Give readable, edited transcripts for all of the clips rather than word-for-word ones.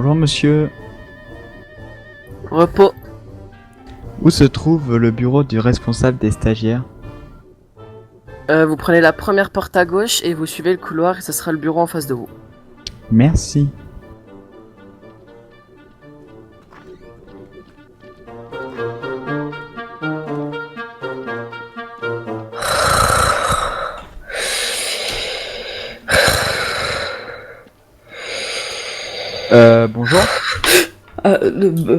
Bonjour monsieur. Repos. Où se trouve le bureau du responsable des stagiaires? Vous prenez la première porte à gauche et vous suivez le couloir et ce sera le bureau en face de vous. Merci. Bonjour.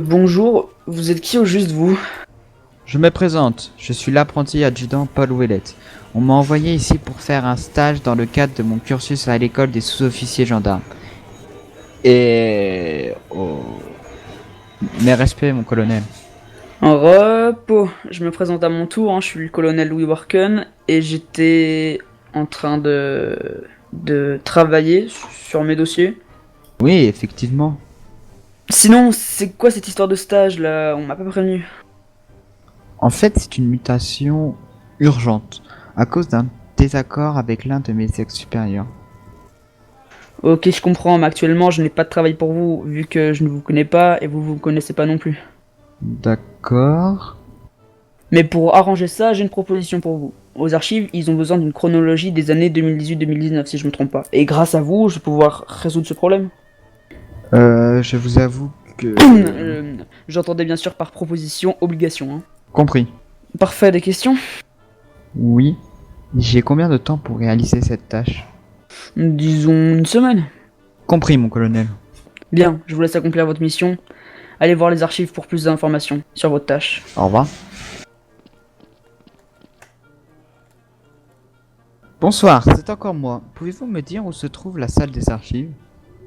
Bonjour, vous êtes qui au juste vous? Je me présente, je suis l'apprenti adjudant Paul Ouellette. On m'a envoyé ici pour faire un stage dans le cadre de mon cursus à l'école des sous-officiers gendarmes. Et... Oh... Mes respects, mon colonel. En repos, je me présente à mon tour, je suis le colonel Louis Warken et j'étais en train de travailler sur mes dossiers. Oui, effectivement. Sinon, c'est quoi cette histoire de stage là? On m'a pas prévenu. En fait, c'est une mutation urgente, à cause d'un désaccord avec l'un de mes ex-supérieurs. Ok, je comprends, mais actuellement je n'ai pas de travail pour vous, vu que je ne vous connais pas et vous me connaissez pas non plus. D'accord. Mais pour arranger ça, j'ai une proposition pour vous. Aux archives, ils ont besoin d'une chronologie des années 2018-2019, si je me trompe pas. Et grâce à vous, je vais pouvoir résoudre ce problème. Je vous avoue que... J'entendais bien sûr par proposition, obligation. Compris. Parfait, des questions? Oui. J'ai combien de temps pour réaliser cette tâche? Disons une semaine. Compris, mon colonel. Bien, je vous laisse accomplir votre mission. Allez voir les archives pour plus d'informations sur votre tâche. Au revoir. Bonsoir, c'est encore moi. Pouvez-vous me dire où se trouve la salle des archives?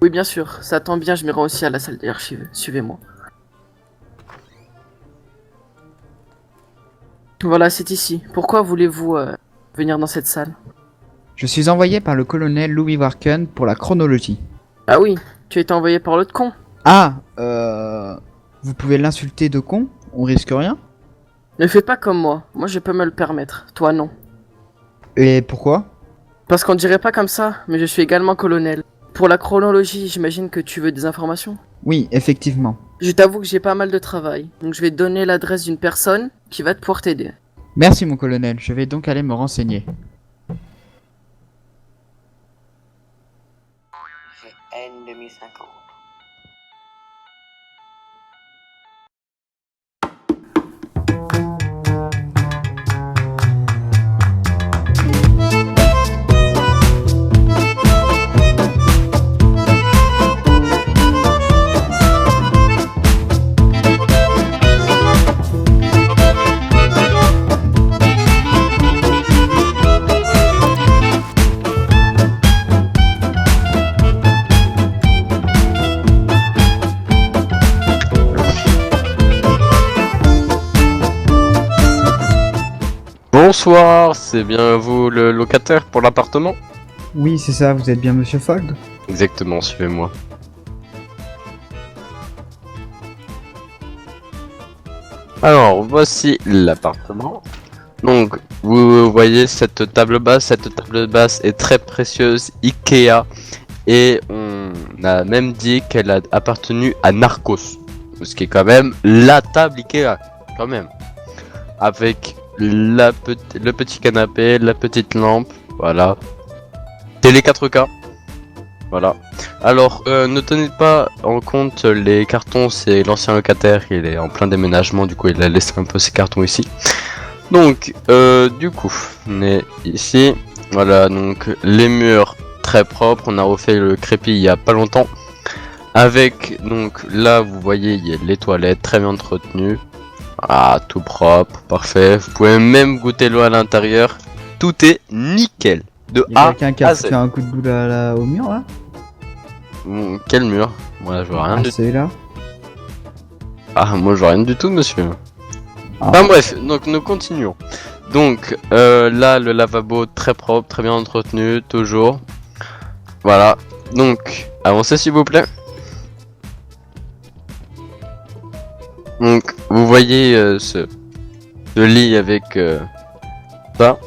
Oui, bien sûr, ça tombe bien, je m'irai aussi à la salle des archives. Suivez-moi. Voilà, c'est ici. Pourquoi voulez-vous venir dans cette salle? Je suis envoyé par le colonel Louis Warken pour la chronologie. Ah oui, tu as été envoyé par l'autre con. Ah, vous pouvez l'insulter de con? On risque rien? Ne fais pas comme moi je peux me le permettre, toi non. Et pourquoi? Parce qu'on dirait pas comme ça, mais je suis également colonel. Pour la chronologie, j'imagine que tu veux des informations? Oui, effectivement. Je t'avoue que j'ai pas mal de travail, donc je vais te donner l'adresse d'une personne qui va pouvoir t'aider. Merci mon colonel, je vais donc aller me renseigner. N 2050. Bonsoir, c'est bien vous le locataire pour l'appartement? Oui, c'est ça, vous êtes bien monsieur Fold? Exactement, suivez-moi. Alors, voici l'appartement. Donc, vous voyez cette table basse est très précieuse, Ikea, et on a même dit qu'elle a appartenu à Narcos, ce qui est quand même la table Ikea, quand même, avec le petit canapé, la petite lampe, voilà. Télé 4K. Voilà. Alors, ne tenez pas en compte les cartons, c'est l'ancien locataire, il est en plein déménagement, du coup il a laissé un peu ses cartons ici. Donc, du coup, on est ici. Voilà, donc les murs très propres, on a refait le crépi il y a pas longtemps. Avec, donc là vous voyez, il y a les toilettes très bien entretenues. Ah, tout propre, parfait. Vous pouvez même goûter l'eau à l'intérieur. Tout est nickel. De Y'a A quelqu'un qui à a Z. fait un coup de boule au mur là? Quel mur? Moi je vois rien Ah, du tout. c'est là? Ah, moi je vois rien du tout, monsieur. Ah. Enfin bref, donc nous continuons. Donc là, le lavabo très propre, très bien entretenu, toujours. Voilà. Donc, avancez s'il vous plaît. Donc, vous voyez ce lit avec ça.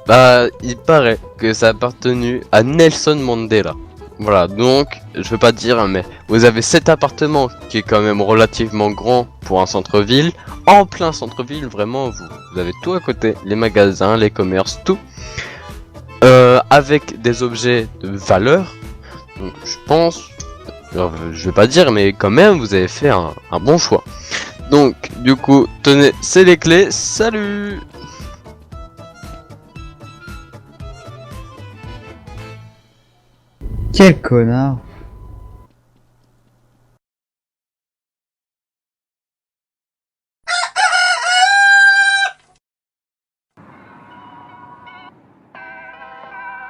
Bah, il paraît que ça a appartenu à Nelson Mandela. Voilà, donc, je veux pas dire, mais vous avez cet appartement qui est quand même relativement grand pour un centre-ville. En plein centre-ville, vraiment, vous avez tout à côté. Les magasins, les commerces, tout. Avec des objets de valeur. Donc, je pense, je vais pas dire, mais quand même, vous avez fait un bon choix. Donc, du coup, tenez, c'est les clés. Salut! Quel connard.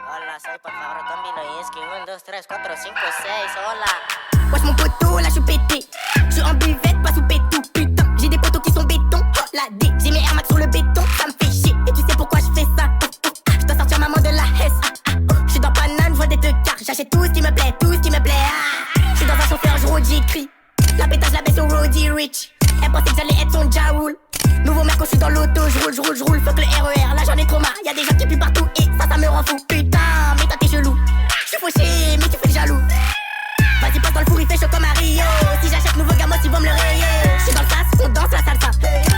Hola, soy por favor Tommy Loinski. 1, 2, 3, 4, 5, 6, hola. Wesh mon poteau, là j'suis pété. J'suis en buvette, pas sous pétou. Putain, j'ai des poteaux qui sont béton. Oh, la D, j'ai mes Air Max sur le béton. Ça me fait chier, et tu sais pourquoi j'fais ça. J'dois sortir maman de la Hesse. J'suis dans Paname, j'vois des deux quarts. J'achète tout ce qui me plaît, tout ce qui me plaît. J'suis dans un chauffeur, j'roule, j'écris. La pétage, la baisse au Roddy Rich. Elle pensait que j'allais être son Jaoul. Nouveau mec, quand j'suis dans l'auto, j'roule. Fuck le RER, là j'en ai trop marre. Y'a des gens qui puent partout et ça me rend fou. Putain, mais toi t'es chelou. J'suis fauché, mais tu fais le jaloux. Vas-y, passe dans le four, il fait chaud comme Mario. Si j'achète nouveau gamos, ils vont me le rayer. J'suis dans le sas, on danse la salsa.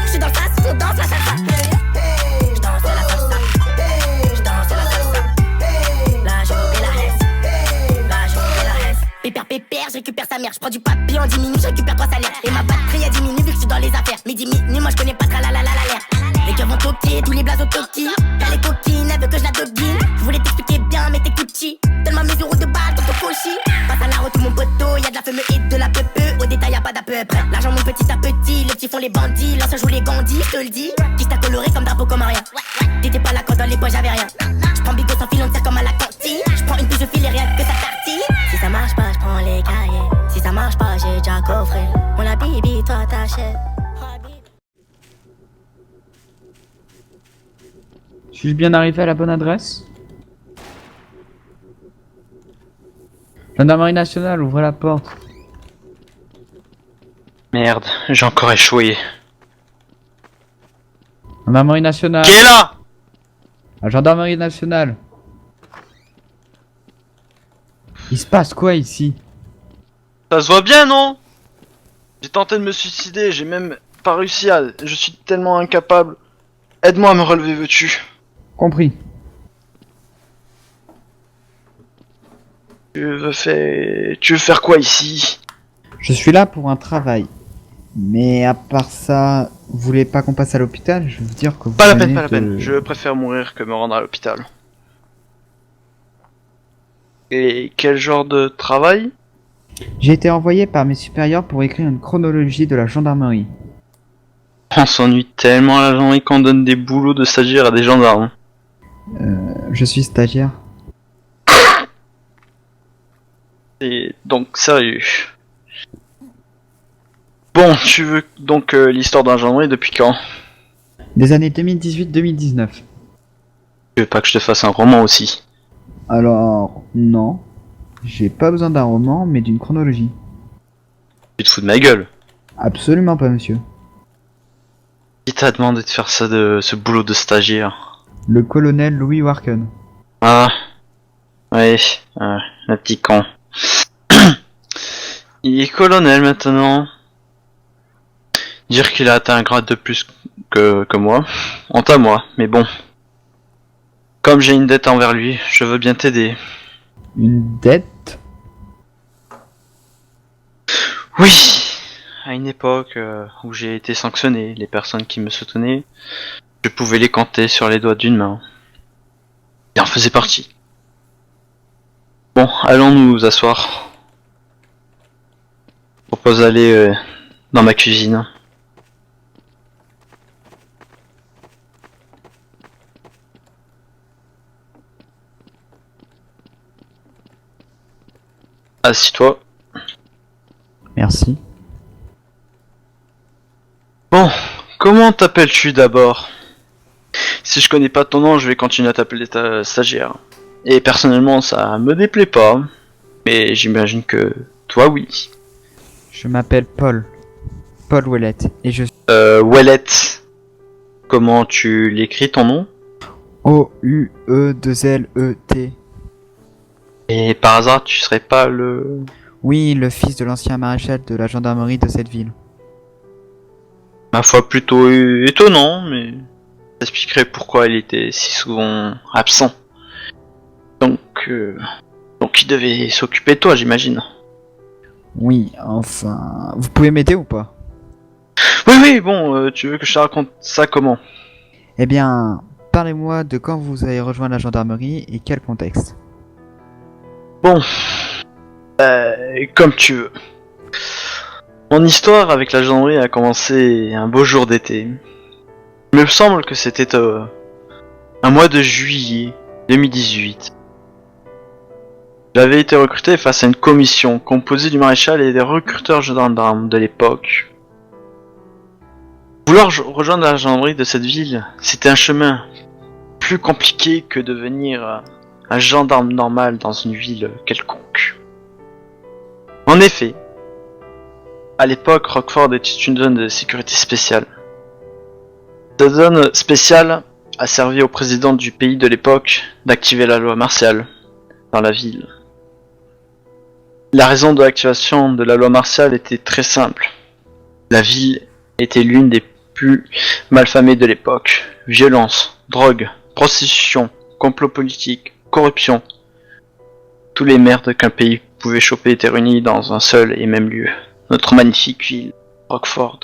J'suis dans le sas, on danse la salsa. J'danse la salsa. J'danse la salsa. Là, je fais la hesse. Là, je fais la hesse. Pépère, je récupère sa mère. J'prends du papier en 10 minutes, je récupère 3 salaires. Et ma batterie a diminué vu que j'suis dans les affaires. Mais 10 minutes, moi j'connais pas tralalalala l'air. Les keufs vont toquer, tous les blazes au toki. T'as les coquines, elle veut que je la doguine. J'voulais t'expliquer bien, mais t'es tout petit. Donne-moi mes euros de balle, ton cochi. Passe à la route, tout mon poteau, y'a de la fumée et de la peu. Au détail, y'a pas d'à peu près. L'argent monte petit à petit, les petits font les bandits. L'ancien joue les gandis, je te le dis. Qui t'a coloré comme drapeau comme un rien. T'étais pas là quand dans les poches j'avais rien. J'prends bigot sans fil, on te sert comme à la cantine. J'prends une pige de fil et rien que ça tartine. Si ça marche pas, j'prends les cahiers. Si ça marche pas, j'ai déjà coffré. On la bibi, toi t'achètes. Suis-je bien arrivé à la bonne adresse? Gendarmerie nationale, ouvrez la porte. Merde, j'ai encore échoué. Gendarmerie nationale. Qui est là? La gendarmerie nationale. Il se passe quoi ici? Ça se voit bien, non? J'ai tenté de me suicider, j'ai même pas réussi à... Je suis tellement incapable. Aide-moi à me relever, veux-tu? Compris. Tu veux faire quoi ici? Je suis là pour un travail. Mais à part ça, vous voulez pas qu'on passe à l'hôpital? Je veux dire que vous Pas la peine, venez pas la de- peine. Je préfère mourir que me rendre à l'hôpital. Et quel genre de travail? J'ai été envoyé par mes supérieurs pour écrire une chronologie de la gendarmerie. On s'ennuie tellement à la gendarmerie qu'on donne des boulots de stagiaire à des gendarmes. Je suis stagiaire. Et donc, sérieux. Bon, tu veux donc l'histoire d'un gendarmerie depuis quand? Des années 2018-2019. Tu veux pas que je te fasse un roman aussi? Alors, non. J'ai pas besoin d'un roman, mais d'une chronologie. Tu te fous de ma gueule? Absolument pas, monsieur. Qui t'a demandé de faire ça, de ce boulot de stagiaire? Le colonel Louis Warken. Ah, ouais, le petit con. Il est colonel maintenant. Dire qu'il a atteint un grade de plus que moi, honte à moi, mais bon. Comme j'ai une dette envers lui, je veux bien t'aider. Une dette? Oui, à une époque où j'ai été sanctionné, les personnes qui me soutenaient, je pouvais les compter sur les doigts d'une main. Il en faisait partie. Bon, allons nous asseoir. Je propose d'aller dans ma cuisine. Assis-toi. Merci. Bon, comment t'appelles-tu d'abord? Si je connais pas ton nom, je vais continuer à t'appeler ta stagiaire. Et personnellement, ça me déplaît pas. Mais j'imagine que toi, oui. Je m'appelle Paul. Paul Ouellette. Et je suis Ouellette. Comment tu l'écris ton nom? O-U-E-2-L-E-T. Et par hasard, tu serais pas le... Oui, le fils de l'ancien maréchal de la gendarmerie de cette ville. Ma foi, plutôt étonnant, mais... ça expliquerait pourquoi il était si souvent absent. Donc il devait s'occuper de toi, j'imagine. Oui, enfin... Vous pouvez m'aider ou pas? Oui, bon, tu veux que je te raconte ça comment? Eh bien, parlez-moi de quand vous avez rejoint la gendarmerie et quel contexte. Bon, comme tu veux. Mon histoire avec la gendarmerie a commencé un beau jour d'été. Il me semble que c'était un mois de juillet 2018. J'avais été recruté face à une commission composée du maréchal et des recruteurs gendarmes de l'époque. Vouloir rejoindre la gendarmerie de cette ville, c'était un chemin plus compliqué que devenir un gendarme normal dans une ville quelconque. En effet, à l'époque, Rockford était une zone de sécurité spéciale. Cette zone spéciale a servi au président du pays de l'époque d'activer la loi martiale dans la ville. La raison de l'activation de la loi martiale était très simple. La ville était l'une des plus malfamées de l'époque. Violence, drogue, prostitution, complot politique, corruption. Tous les merdes qu'un pays pouvait choper étaient réunis dans un seul et même lieu. Notre magnifique ville, Rockford.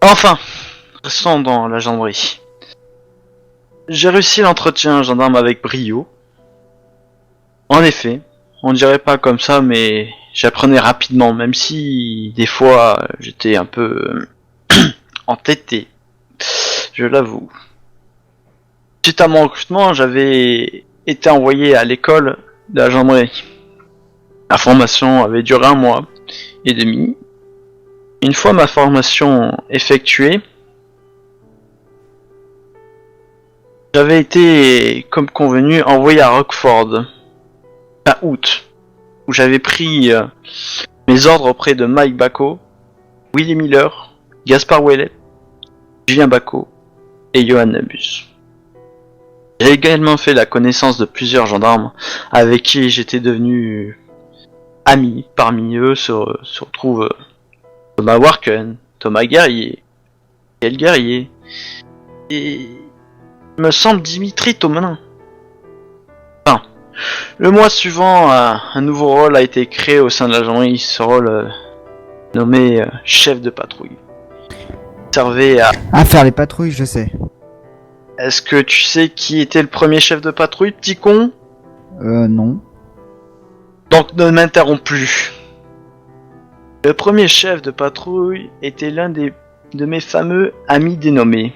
Enfin, restons dans la gendarmerie. J'ai réussi l'entretien gendarme avec brio. En effet, on dirait pas comme ça, mais j'apprenais rapidement, même si des fois j'étais un peu entêté, je l'avoue. Suite à mon recrutement, j'avais été envoyé à l'école de la gendarmerie. La formation avait duré 1 mois et demi. Une fois ma formation effectuée, j'avais été, comme convenu, envoyé à Rockford, à août, où j'avais pris mes ordres auprès de Mike Bacco, Willie Miller, Gaspard Ouellet, Julien Bacco et Johan Nabus. J'ai également fait la connaissance de plusieurs gendarmes avec qui j'étais devenu ami. Parmi eux se retrouvent Thomas Warken, Thomas Guerrier, Quel Guerrier et me semble Dimitri Tomanin. Enfin, le mois suivant, un nouveau rôle a été créé au sein de la gendarmerie, ce rôle nommé chef de patrouille. Servait à faire les patrouilles, je sais. Est-ce que tu sais qui était le premier chef de patrouille, petit con? Non. Donc ne m'interromps plus. Le premier chef de patrouille était l'un de mes fameux amis dénommés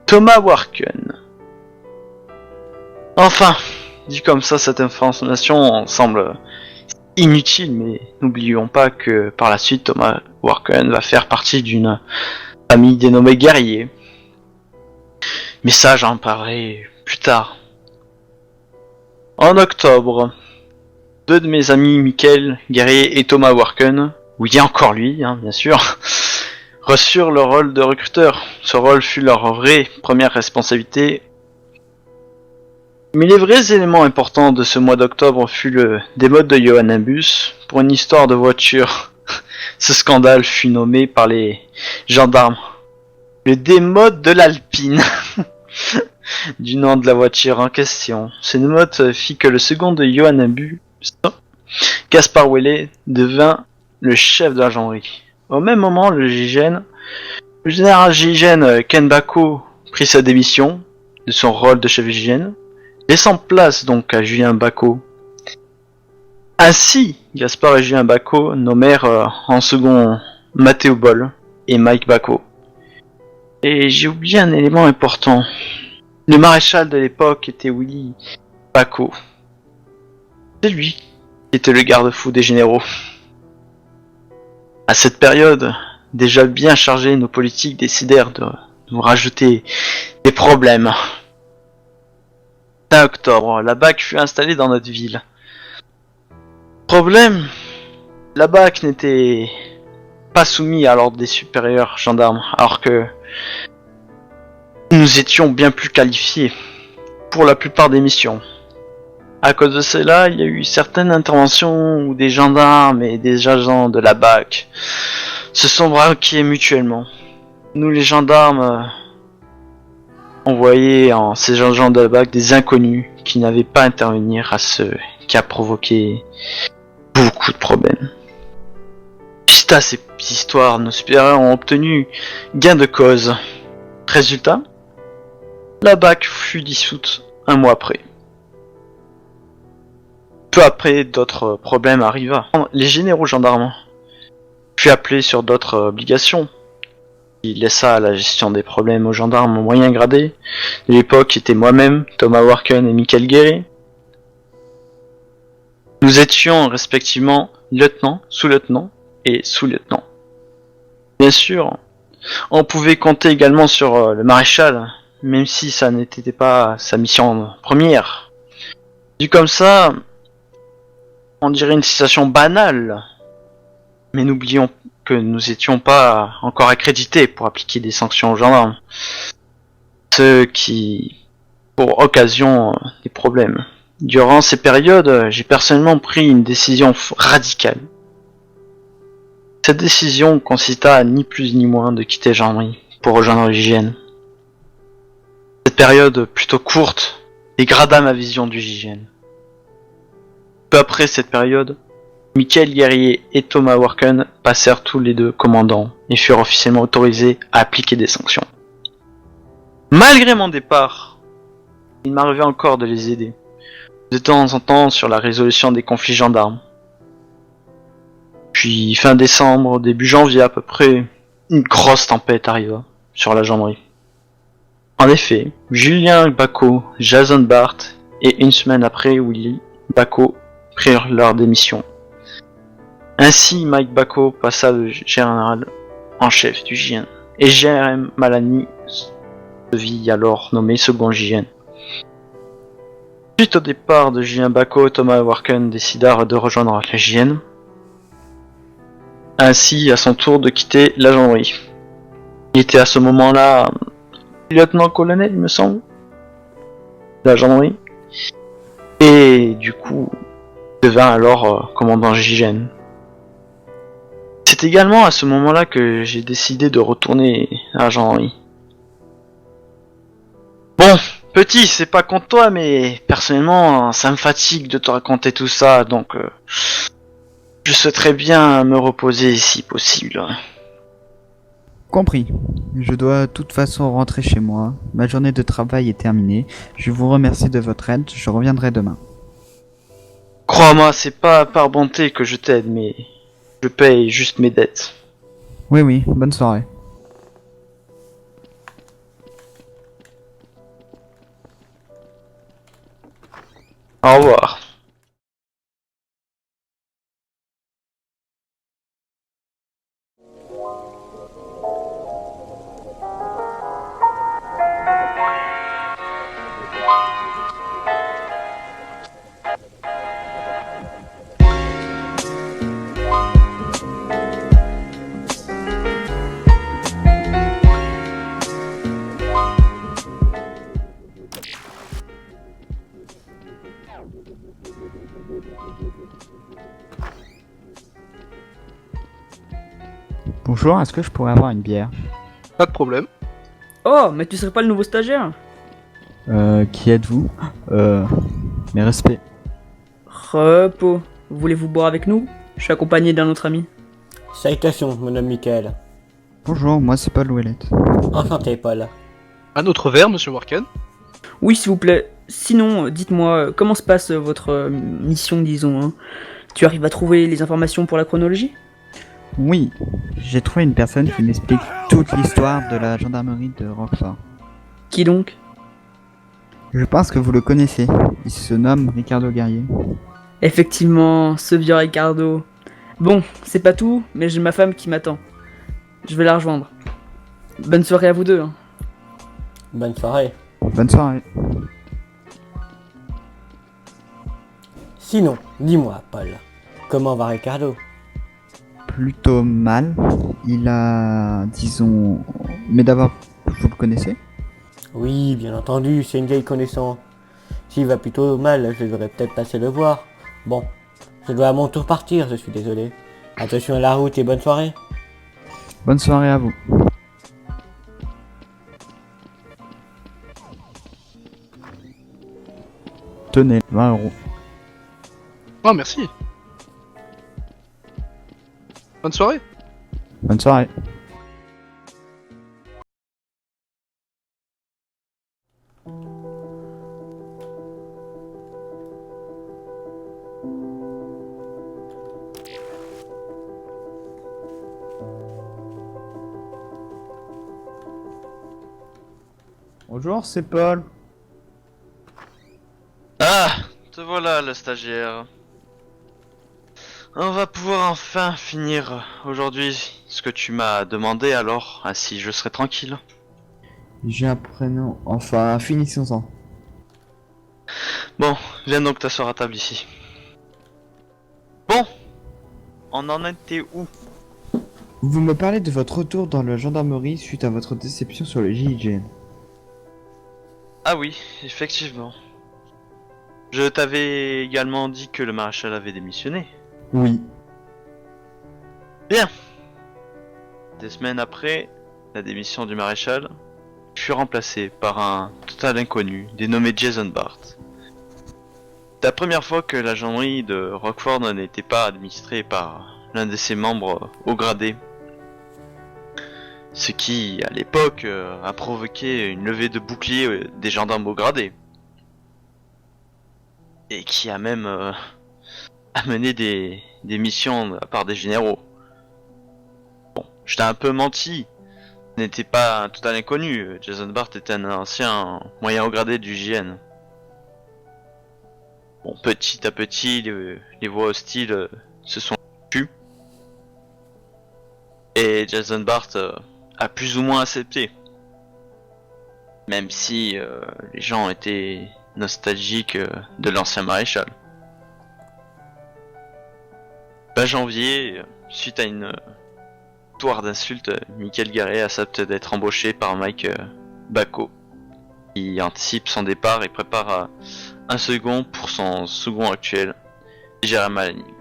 Thomas Warken. Enfin, dit comme ça, cette information semble inutile, mais n'oublions pas que par la suite, Thomas Warken va faire partie d'une famille dénommée Guerrier. Mais ça, j'en parlerai plus tard. En octobre, 2 de mes amis, Michael Guerrier et Thomas Warken, oui encore lui, bien sûr, reçurent le rôle de recruteur. Ce rôle fut leur vraie première responsabilité. Mais les vrais éléments importants de ce mois d'octobre fut le démode de Johan Nabus pour une histoire de voiture. Ce scandale fut nommé par les gendarmes le démode de l'Alpine. Du nom de la voiture en question. Ce démode fit que le second de Johan Nabus, Gaspard Ouellet, devint le chef de la gendarmerie. Au même moment, le général GIGN Ken Bacco prit sa démission de son rôle de chef GIGN, laissant place donc à Julien Bacco. Ainsi, Gaspard et Julien Bacco nommèrent en second Matteo Boll et Mike Bacco. Et j'ai oublié un élément important. Le maréchal de l'époque était Willie Bacco. C'est lui qui était le garde-fou des généraux. À cette période, déjà bien chargés, nos politiques décidèrent de nous rajouter des problèmes. Fin octobre, la BAC fut installée dans notre ville. Problème, la BAC n'était pas soumise à l'ordre des supérieurs gendarmes, alors que nous étions bien plus qualifiés pour la plupart des missions. À cause de cela, il y a eu certaines interventions où des gendarmes et des agents de la BAC se sont braqués mutuellement. Nous, les gendarmes, on voyait en ces agents de la BAC des inconnus qui n'avaient pas à intervenir à ce qui a provoqué beaucoup de problèmes. Suite à ces histoires, nos supérieurs ont obtenu gain de cause. Résultat, la BAC fut dissoute un mois après. Peu après, d'autres problèmes arriva. Les généraux gendarmes furent appelés sur d'autres obligations. Il laissa la gestion des problèmes aux gendarmes moyens gradés. De l'époque étaient moi-même, Thomas Warken et Michael Guéry. Nous étions respectivement lieutenant, sous-lieutenant et sous-lieutenant. Bien sûr, on pouvait compter également sur le maréchal, même si ça n'était pas sa mission première. Vu comme ça, on dirait une situation banale, mais n'oublions que nous étions pas encore accrédités pour appliquer des sanctions aux gendarmes. Ce qui, pour occasion, des problèmes. Durant ces périodes, j'ai personnellement pris une décision radicale. Cette décision consista à ni plus ni moins de quitter la gendarmerie pour rejoindre l'hygiène. Cette période plutôt courte dégrada ma vision du GIGN. Peu après cette période, Michael Guerrier et Thomas Warken passèrent tous les deux commandants et furent officiellement autorisés à appliquer des sanctions. Malgré mon départ, il m'arrivait encore de les aider, de temps en temps sur la résolution des conflits gendarmes. Puis fin décembre, début janvier à peu près, une grosse tempête arriva sur la gendarmerie. En effet, Julien Bacot, Jason Bart et une semaine après Willy Bacot prirent leur démission. Ainsi, Mike Bacot passa de général en chef du GIGN et Jérém Malani se vit alors nommé second GIGN. Suite au départ de Julien Bacot, Thomas Warken décida de rejoindre le GIGN. Ainsi, à son tour de quitter la gendarmerie. Il était à ce moment-là lieutenant-colonel, il me semble, de la gendarmerie. Et du coup, il devint alors commandant GIGN. C'est également à ce moment-là que j'ai décidé de retourner à la gendarmerie. Bon, petit, c'est pas contre toi, mais personnellement, ça me fatigue de te raconter tout ça, donc je souhaiterais bien me reposer si possible. Compris. Je dois de toute façon rentrer chez moi. Ma journée de travail est terminée. Je vous remercie de votre aide. Je reviendrai demain. Crois-moi, c'est pas par bonté que je t'aide, mais je paye juste mes dettes. Oui, oui, bonne soirée. Au revoir. Bonjour, est-ce que je pourrais avoir une bière? Pas de problème. Oh, mais tu serais pas le nouveau stagiaire? Qui êtes-vous? Mes respects. Repos. Voulez-vous boire avec nous? Je suis accompagné d'un autre ami. Salutations, mon nom Michael. Bonjour, moi c'est Paul Ouellette. Enchanté, Paul. Un autre verre, monsieur Warken? Oui, s'il vous plaît. Sinon, dites-moi, comment se passe votre mission, disons, hein? Tu arrives à trouver les informations pour la chronologie? Oui, j'ai trouvé une personne qui m'explique toute l'histoire de la gendarmerie de Roquefort. Qui donc? Je pense que vous le connaissez. Il se nomme Ricardo Guerrier. Effectivement, ce vieux Ricardo. Bon, c'est pas tout, mais j'ai ma femme qui m'attend. Je vais la rejoindre. Bonne soirée à vous deux. Hein. Bonne soirée. Bonne soirée. Sinon, dis-moi, Paul, comment va Ricardo? Plutôt mal. Il a, disons... Mais d'abord, vous le connaissez? Oui, bien entendu, c'est une vieille connaissance. S'il va plutôt mal, je devrais peut-être passer le voir. Bon, je dois à mon tour partir, je suis désolé. Attention à la route et bonne soirée. Bonne soirée à vous. Tenez, 20 €. Oh, merci. Bonne soirée. Bonne soirée. Bonjour, c'est Paul. Ah, te voilà le stagiaire. On va pouvoir enfin finir aujourd'hui ce que tu m'as demandé alors, ainsi je serai tranquille. J'ai un prénom. Enfin, finissons-en. Bon, viens donc t'asseoir à table ici. Bon, on en était où? Vous me parlez de votre retour dans la gendarmerie suite à votre déception sur le GIGN. Ah oui, effectivement. Je t'avais également dit que le maréchal avait démissionné. Oui. Bien. Des semaines après la démission du maréchal, je suis remplacé par un total inconnu dénommé Jason Bart. C'est la première fois que la gendarmerie de Rockford n'était pas administrée par l'un de ses membres haut gradé. Ce qui, à l'époque, a provoqué une levée de bouclier des gendarmes haut gradés. Et qui a même amené des missions de la part des généraux. Bon, je t'ai un peu menti. Ce n'était pas un total inconnu. Jason Bart était un ancien moyen haut gradé du GN. Bon, petit à petit, les voix hostiles se sont tues. Et Jason Bart a plus ou moins accepté. Même si les gens étaient nostalgiques de l'ancien maréchal. Fin janvier, suite à une histoire d'insultes, Michael Garret accepte d'être embauché par Mike Bacco, qui anticipe son départ et prépare un second pour son second actuel, Jeremy Alani.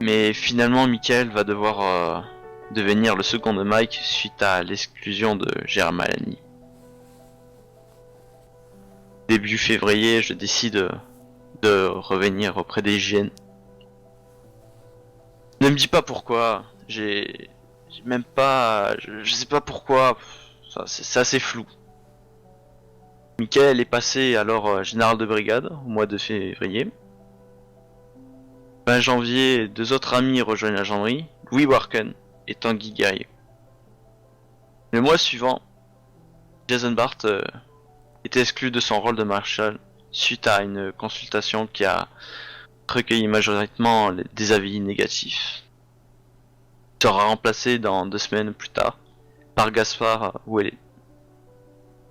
Mais finalement, Michael va devoir devenir le second de Mike suite à l'exclusion de Jeremy Alani. Début février, je décide de revenir auprès des hygiènes. Ne me dis pas pourquoi, j'ai même pas, je sais pas pourquoi, c'est assez flou. Michael est passé alors général de brigade au mois de février. Fin janvier, deux autres amis rejoignent la gendarmerie, Louis Warken et Tanguy Guerrier. Le mois suivant, Jason Bart était exclu de son rôle de maréchal suite à une consultation qui a recueilli majoritairement des avis négatifs. Il sera remplacé dans 2 semaines plus tard par Gaspard Ouellet.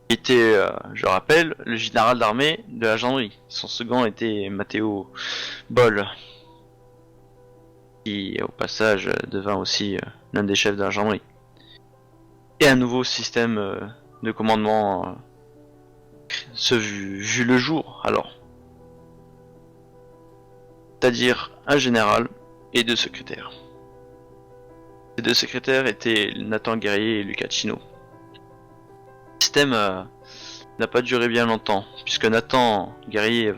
Il était, je rappelle, le général d'armée de la gendarmerie. Son second était Matteo Boll, qui au passage devint aussi l'un des chefs de la gendarmerie. Et un nouveau système de commandement vu le jour alors. C'est-à-dire un général et 2 secrétaires. Ces 2 secrétaires étaient Nathan Guerrier et Lucas Chino. Le système n'a pas duré bien longtemps, puisque Nathan Guerrier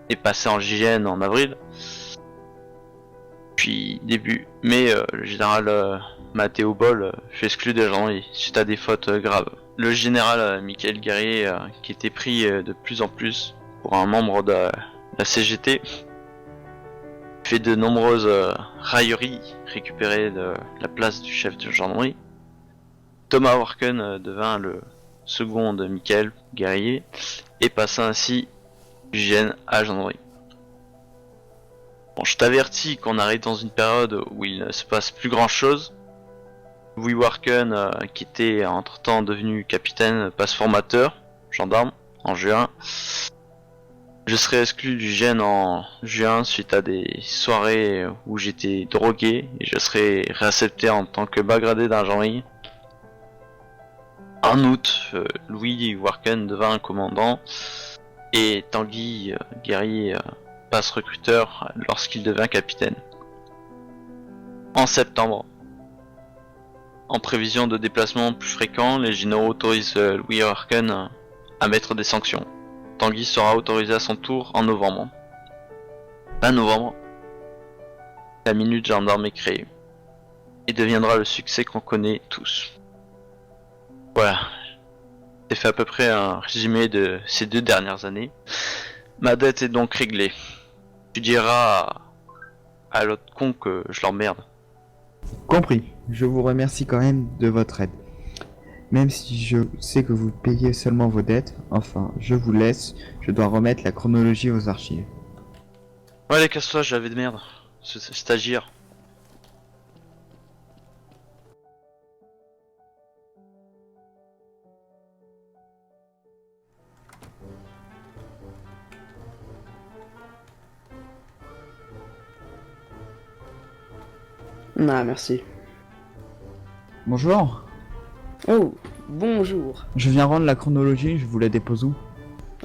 est passé en GN en avril. Puis début mai, le général Matteo Boll fut exclu de la gendarmerie suite à des fautes graves. Le général Michael Guerrier, qui était pris de plus en plus pour un membre de la CGT, fait de nombreuses railleries récupérées de la place du chef de gendarmerie. Thomas Warken devint le second de Michael Guerrier et passa ainsi du GN à la gendarmerie. Bon, je t'avertis qu'on arrive dans une période où il ne se passe plus grand chose. Louis Warken, qui était entre temps devenu capitaine, passe formateur, gendarme, en juin. Je serai exclu du GN en juin suite à des soirées où j'étais drogué et je serai réaccepté en tant que bas gradé dans la gendarmerie en En août, Louis Warken devint commandant et Tanguy guerrier passe recruteur lorsqu'il devint capitaine. En septembre, en prévision de déplacements plus fréquents, les généraux autorisent Louis Warken à mettre des sanctions. Tanguy sera autorisé à son tour en novembre. Fin novembre, la Minute Gendarme est créée et deviendra le succès qu'on connaît tous. Voilà, j'ai fait à peu près un résumé de ces 2 dernières années. Ma dette est donc réglée. Tu diras à l'autre con que je l'emmerde. Compris. Je vous remercie quand même de votre aide. Même si je sais que vous payez seulement vos dettes, enfin, je vous laisse, je dois remettre la chronologie aux archives. Ouais, allez, casse-toi, j'avais de merde. Stagiaire. Ah, merci. Bonjour. Oh, bonjour. Je viens rendre la chronologie, je vous la dépose où?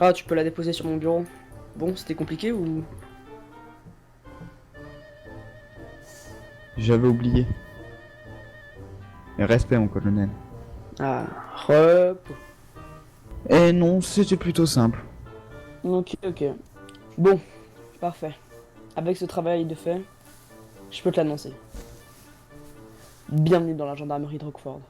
Ah, tu peux la déposer sur mon bureau. Bon, c'était compliqué ou... J'avais oublié. Et respect, mon colonel. Ah, repos. Eh non, c'était plutôt simple. Ok. Bon, parfait. Avec ce travail de fait, je peux te l'annoncer. Bienvenue dans la gendarmerie de Rockford.